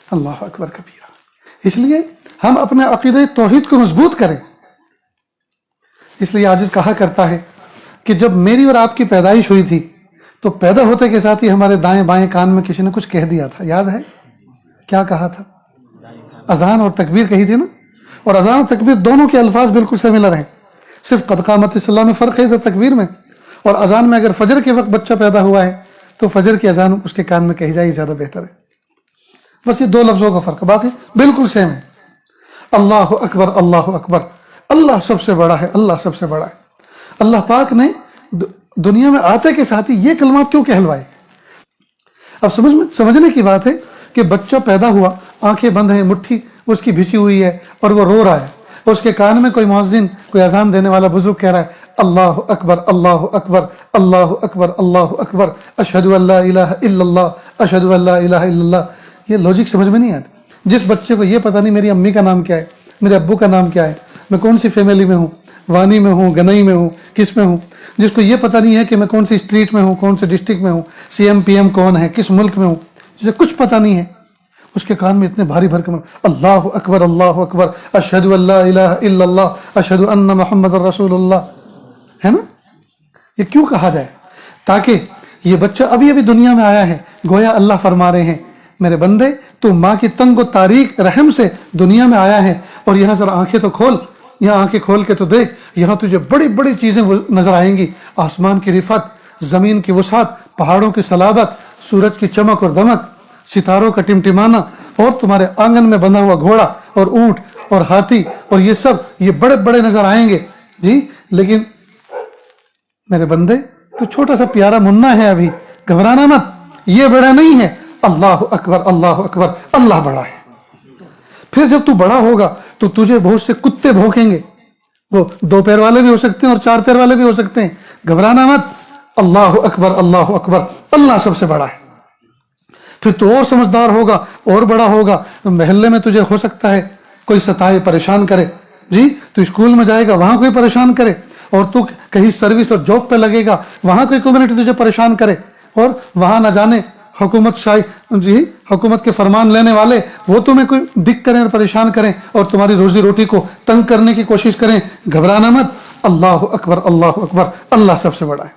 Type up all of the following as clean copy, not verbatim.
اللہ اکبر کبیرہ. اس لیے ہم اپنے عقیدہ توحید کو مضبوط کریں. اس لیے عاجز کہا کرتا ہے کہ جب میری اور آپ کی پیدائش ہوئی تھی تو پیدا ہوتے کے ساتھ ہی ہمارے دائیں بائیں کان میں کسی نے کچھ کہہ دیا تھا. یاد ہے کیا کہا تھا؟ اذان اور تکبیر کہی تھی نا. اور اذان اور تکبیر دونوں کے الفاظ بالکل سملر ہیں, صرف قد قامت الصلاۃ میں فرق ہے تکبیر میں. اور اذان میں اگر فجر کے وقت بچہ پیدا ہوا ہے تو فجر کی اذان اس کے کان میں کہی جائے زیادہ بہتر ہے. بس یہ دو لفظوں کا فرق ہے, باقی بالکل سیم ہے. اللہ اکبر اللہ اکبر, اللہ سب سے بڑا ہے, اللہ سب سے بڑا ہے. اللہ پاک نے دنیا میں آتے کے ساتھ ہی یہ کلمات کیوں کہلوائے؟ اب سمجھنے کی بات ہے کہ بچہ پیدا ہوا, آنکھیں بند ہیں, مٹھی اس کی بھیچی ہوئی ہے اور وہ رو رہا ہے. اس کے کان میں کوئی مؤذن, کوئی اذان دینے والا بزرگ کہہ رہا ہے اللہ اکبر اللہ اکبر اللہ اکبر اللہ اکبر اشہد ان لا الہ الا اللہ اشہد ان لا الہ الا اللہ. یہ لاجک سمجھ میں نہیں آتی. جس بچے کو یہ پتہ نہیں میری امی کا نام کیا ہے, میرے ابو کا نام کیا ہے, میں کون سی فیملی میں ہوں, وانی میں ہوں, گنئی میں ہوں, کس میں ہوں, جس کو یہ پتہ نہیں ہے کہ میں کون سی اسٹریٹ میں ہوں, کون سے ڈسٹرکٹ میں ہوں, سی ایم پی ایم کون ہے, کس ملک میں ہوں, جسے کچھ پتہ نہیں ہے, اس کے کان میں اتنے بھاری بھرکم اللہ اکبر اشہد ان لا الہ الا اللہ اشہد ان محمد رسول اللہ ہے نا. یہ کیوں کہا جائے؟ تاکہ یہ بچہ ابھی ابھی دنیا میں آیا ہے, گویا اللہ فرما رہے ہیں میرے بندے تو ماں کی تنگ و تاریک رحم سے دنیا میں آیا ہے, اور یہاں ذرا آنکھیں تو کھول, یہاں آنکھیں کھول کے تو دیکھ, یہاں تجھے بڑی بڑی چیزیں نظر آئیں گی. آسمان کی رفعت, زمین کی وسعت, پہاڑوں کی صلابت, سورج کی چمک اور دمک, ستاروں کا ٹمٹمانا, اور تمہارے آنگن میں بندھا ہوا گھوڑا اور اونٹ اور ہاتھی, اور یہ سب یہ بڑے بڑے نظر آئیں گے جی. لیکن میرے بندے تو چھوٹا سا پیارا منا ہے, ابھی گھبرانا مت, یہ بڑا نہیں ہے. اللہ اکبر اللہ بڑا ہے. پھر جب تو بڑا ہوگا تو تجھے بہت سے کتے بھونکیں گے, وہ 2 پیر والے بھی ہو سکتے ہیں اور 4 پیر والے بھی ہو سکتے ہیں. گھبرانا مت, اللہ اکبر اللہ سب سے بڑا ہے. پھر تو اور سمجھدار ہوگا اور بڑا ہوگا. محلے میں تجھے ہو سکتا ہے کوئی ستائے, پریشان کرے جی, تو اسکول میں جائے گا وہاں کوئی پریشان کرے, اور تو کہیں سروس اور جاب پہ لگے گا وہاں کوئی کمیونٹی تجھے پریشان کرے, اور وہاں نہ جانے حکومت کے فرمان لینے والے وہ تمہیں کوئی دکھ کریں اور پریشان کریں اور تمہاری روزی روٹی کو تنگ کرنے کی کوشش کریں. گھبرانا مت, اللہ اکبر اللہ سب سے بڑا ہے.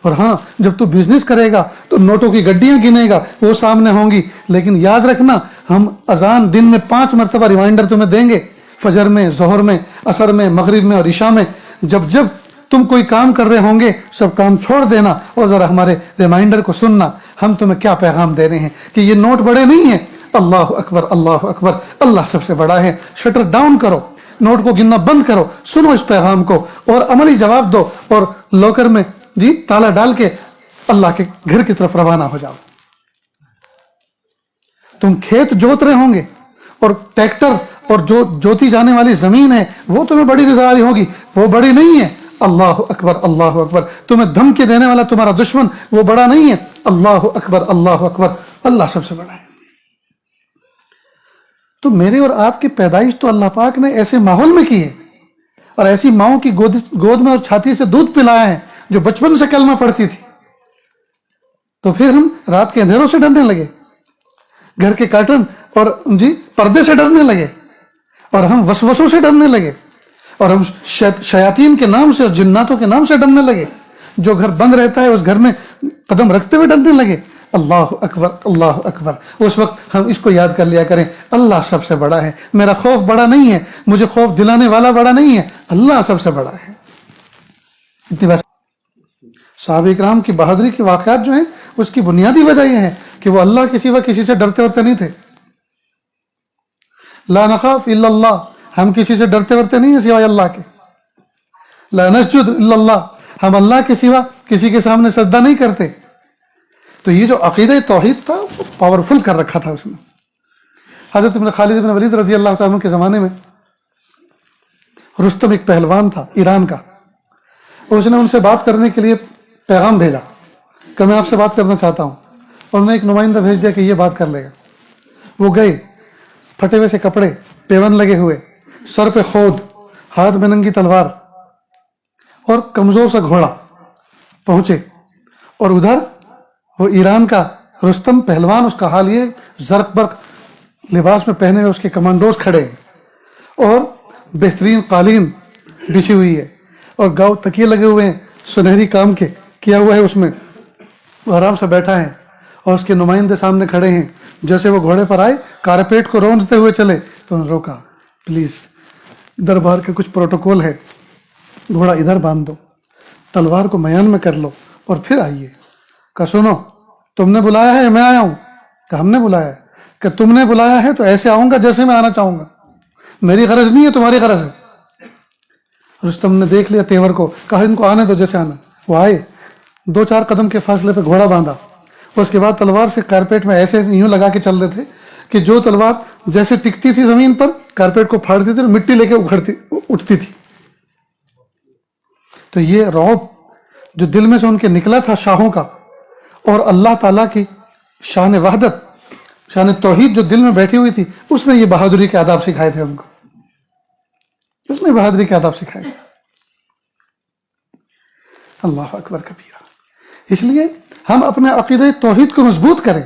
اور ہاں, جب تو بزنس کرے گا تو نوٹوں کی گڈیاں گنے گا, وہ سامنے ہوں گی, لیکن یاد رکھنا ہم اذان دن میں 5 مرتبہ ریمائنڈر تمہیں دیں گے, فجر میں, ظہر میں, عصر میں, مغرب میں اور عشاء میں. جب تم کوئی کام کر رہے ہوں گے سب کام چھوڑ دینا اور ذرا ہمارے ریمائنڈر کو سننا, ہم تمہیں کیا پیغام دے رہے ہیں کہ یہ نوٹ بڑے نہیں ہیں. اللہ اکبر اللہ سب سے بڑا ہے. شٹر ڈاؤن کرو, نوٹ کو گننا بند کرو, سنو اس پیغام کو اور عملی جواب دو, اور لاکر میں جی تالا ڈال کے اللہ کے گھر کی طرف روانہ ہو جاؤ. تم کھیت جوت رہے ہوں گے اور ٹریکٹر اور جو جوتی جانے والی زمین ہے وہ تمہیں بڑی نظر آ رہی ہوگی, وہ بڑی نہیں ہے. اللہ اکبر تمہیں دھمکی دینے والا تمہارا دشمن وہ بڑا نہیں ہے. اللہ اکبر اللہ سب سے بڑا ہے. تو میرے اور آپ کی پیدائش تو اللہ پاک نے ایسے ماحول میں کی ہے, اور ایسی ماؤں کی گود میں اور چھاتی سے دودھ پلایا ہے جو بچپن سے کلمہ پڑھتی تھی. تو پھر ہم رات کے اندھیروں سے ڈرنے لگے, گھر کے کارٹن اور جی پردے سے ڈرنے لگے, اور ہم وسوسوں سے ڈرنے لگے, اور ہم شیاطین کے نام سے اور جناتوں کے نام سے ڈرنے لگے. جو گھر بند رہتا ہے اس گھر میں قدم رکھتے ہوئے ڈرنے لگے. اللہ اکبر. اس وقت ہم اس کو یاد کر لیا کریں, اللہ سب سے بڑا ہے. میرا خوف بڑا نہیں ہے, مجھے خوف دلانے والا بڑا نہیں ہے, اللہ سب سے بڑا ہے. اتنی بات. صحابہ کرام کی بہادری کے واقعات جو ہیں اس کی بنیادی وجہ یہ ہے کہ وہ اللہ کے سوا کسی سے ڈرتے ورتے نہیں تھے. لا نخاف الا اللہ, ہم کسی سے ڈرتے ورتے نہیں ہیں سوائے اللہ کے. لا نسجد الا اللہ, ہم اللہ کے سوا کسی کے سامنے سجدہ نہیں کرتے. تو یہ جو عقیدہ توحید تھا وہ پاورفل کر رکھا تھا اس نے. حضرت ابن خالد بن ولید رضی اللہ تعالیٰ عنہ کے زمانے میں رستم ایک پہلوان تھا ایران کا. اس نے ان سے بات کرنے کے لیے پیغام بھیجا کہ میں آپ سے بات کرنا چاہتا ہوں, اور نے ایک نمائندہ بھیج دیا کہ یہ بات کر لے گا. وہ گئے, پھٹے ہوئے سے کپڑے, پیون لگے ہوئے, سر پہ خود, ہاتھ میں ننگی تلوار اور کمزور سا گھوڑا پہنچے. اور ادھر وہ ایران کا رستم پہلوان, اس کا حال یہ زرق برق لباس میں پہنے ہوئے اس کے کمانڈوز کھڑے ہیں اور بہترین قالین بچھی ہوئی ہے اور گاؤں تکیے لگے ہوئے ہیں سنہری کام کے کیا ہوا ہے، اس میں وہ آرام سے بیٹھا ہے اور اس کے نمائندے سامنے کھڑے ہیں. جیسے وہ گھوڑے پر آئے کارپیٹ کو روندتے ہوئے چلے تو انہوں نے روکا، پلیز دربار کے کچھ پروٹوکول ہے، گھوڑا ادھر باندھ دو، تلوار کو میان میں کر لو اور پھر آئیے. کہا سنو، تم نے بلایا ہے یا میں آیا ہوں؟ کہ ہم نے بلایا ہے. کہ تم نے بلایا ہے تو ایسے آؤں گا جیسے میں آنا چاہوں گا، میری غرض نہیں ہے، تمہاری غرض ہے. رستم نے دیکھ لیا تیور کو، کہا ان کو آنے دو جیسے آنا. وہ آئے، 2-4 قدم کے فاصلے پہ گھوڑا باندھا، اس کے بعد تلوار سے کارپیٹ میں ایسے یوں لگا کے چل رہے تھے کہ جو تلوار جیسے ٹکتی تھی زمین پر کارپیٹ کو پھاڑتی تھی اور مٹی لے کے اٹھتی تھی. تو یہ رعب جو دل میں سے ان کے نکلا تھا شاہوں کا، اور اللہ تعالیٰ کی شان وحدت، شان توحید جو دل میں بیٹھی ہوئی تھی، اس نے یہ بہادری کے آداب سکھائے تھے ان کو، اس نے بہادری کے آداب سکھائے تھے. اللہ اکبر کبیرہ. اس لیے ہم اپنے عقیدہ توحید کو مضبوط کریں.